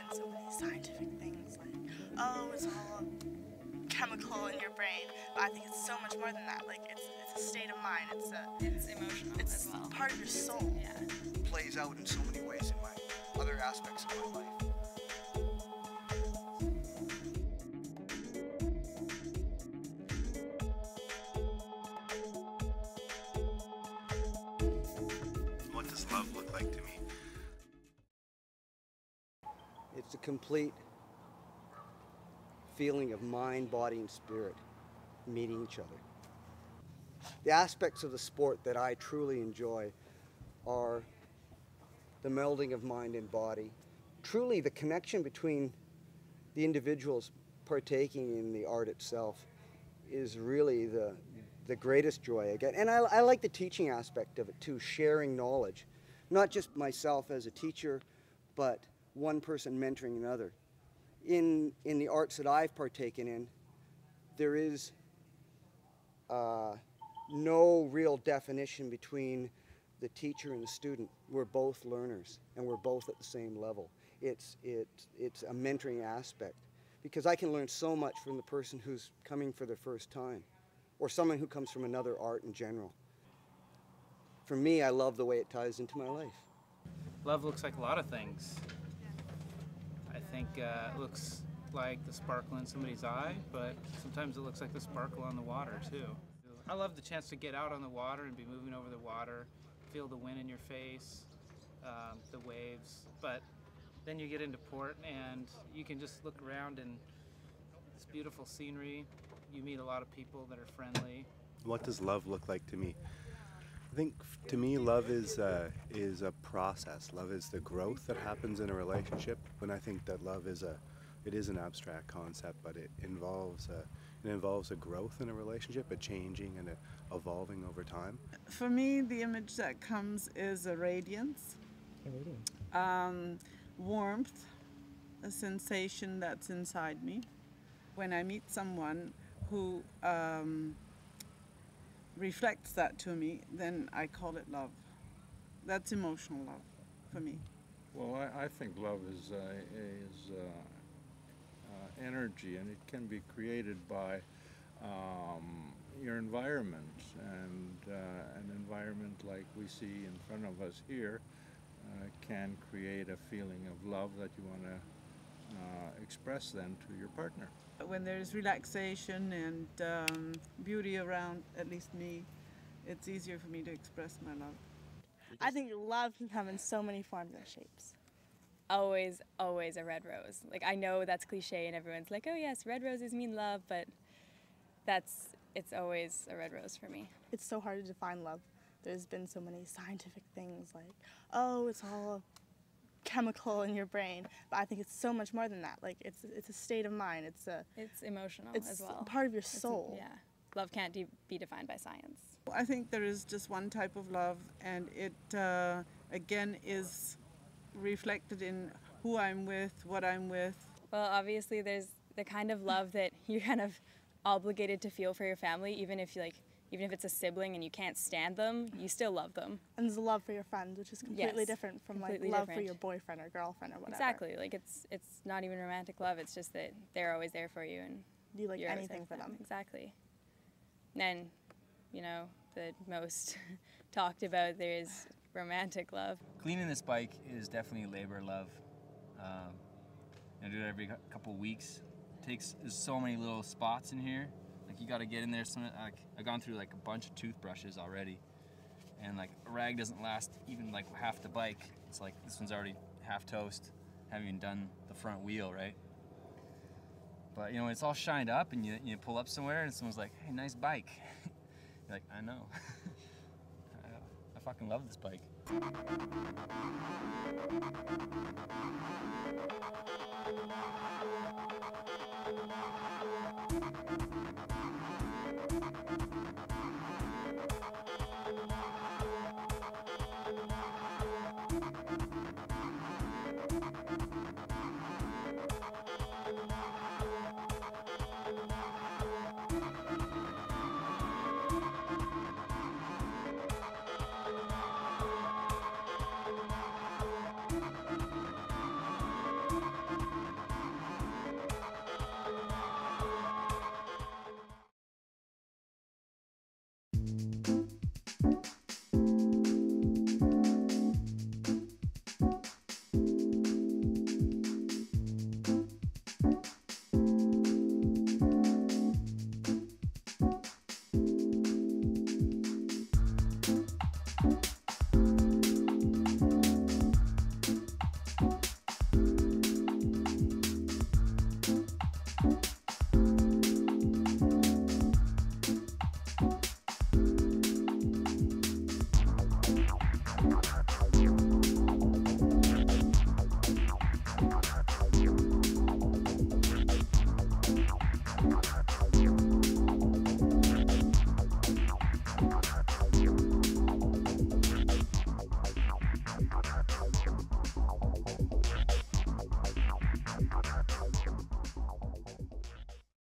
been so many scientific things like, oh, it's all chemical in your brain. But I think it's so much more than that. Like, it's a state of mind. It's emotional as well. It's part of your soul. Yeah. It plays out in so many ways in my other aspects of my life. What does love look like to me? It's a complete feeling of mind, body, and spirit meeting each other. The aspects of the sport that I truly enjoy are the melding of mind and body. Truly, the connection between the individuals partaking in the art itself is really the greatest joy I get. And I like the teaching aspect of it too, sharing knowledge. Not just myself as a teacher, but one person mentoring another. In the arts that I've partaken in, there is no real definition between the teacher and the student. We're both learners, and we're both at the same level. It's a mentoring aspect, because I can learn so much from the person who's coming for the first time, or someone who comes from another art in general. For me, I love the way it ties into my life. Love looks like a lot of things. I think it looks like the sparkle in somebody's eye, but sometimes it looks like the sparkle on the water too. I love the chance to get out on the water and be moving over the water, feel the wind in your face, the waves, but then you get into port and you can just look around and it's beautiful scenery. You meet a lot of people that are friendly. What does love look like to me? I think to me love is a process. Love is the growth that happens in a relationship. When I think that love is it is an abstract concept, but it involves a growth in a relationship, a changing and a evolving over time. For me, the image that comes is a radiance, warmth, a sensation that's inside me. When I meet someone who reflects that to me, then I call it love. That's emotional love for me. Well, I think love is energy, and it can be created by your environment, and an environment like we see in front of us here can create a feeling of love that you want to express then to your partner. When there's relaxation and beauty around, at least me, it's easier for me to express my love. I think love can come in so many forms and shapes. Always, always a red rose. Like, I know that's cliche and everyone's like, oh yes, red roses mean love, but it's always a red rose for me. It's so hard to define love. There's been so many scientific things like, oh, it's all chemical in your brain. But I think it's so much more than that. Like, it's a state of mind. It's emotional as well. It's part of your soul. Yeah. Love can't be defined by science. I think there is just one type of love, and it, again, is reflected in who I'm with, what I'm with. Well, obviously there's the kind of love that you're kind of obligated to feel for your family, even if it's a sibling and you can't stand them, you still love them. And there's a love for your friends, which is completely different from completely love different. for your boyfriend or girlfriend or whatever. Exactly. Like, it's not even romantic love, it's just that they're always there for you and you like you're anything for them. Exactly. And then, you know, the most talked about, there is romantic love. Cleaning this bike is definitely a labor of love. I do it every couple weeks. There's so many little spots in here. Like, you got to get in there. I've gone through like a bunch of toothbrushes already, and like a rag doesn't last even like half the bike. It's like this one's already half toast. Haven't even done the front wheel, right? But you know, it's all shined up, and you pull up somewhere, and someone's like, "Hey, nice bike." You're like, "I know." I fucking love this bike.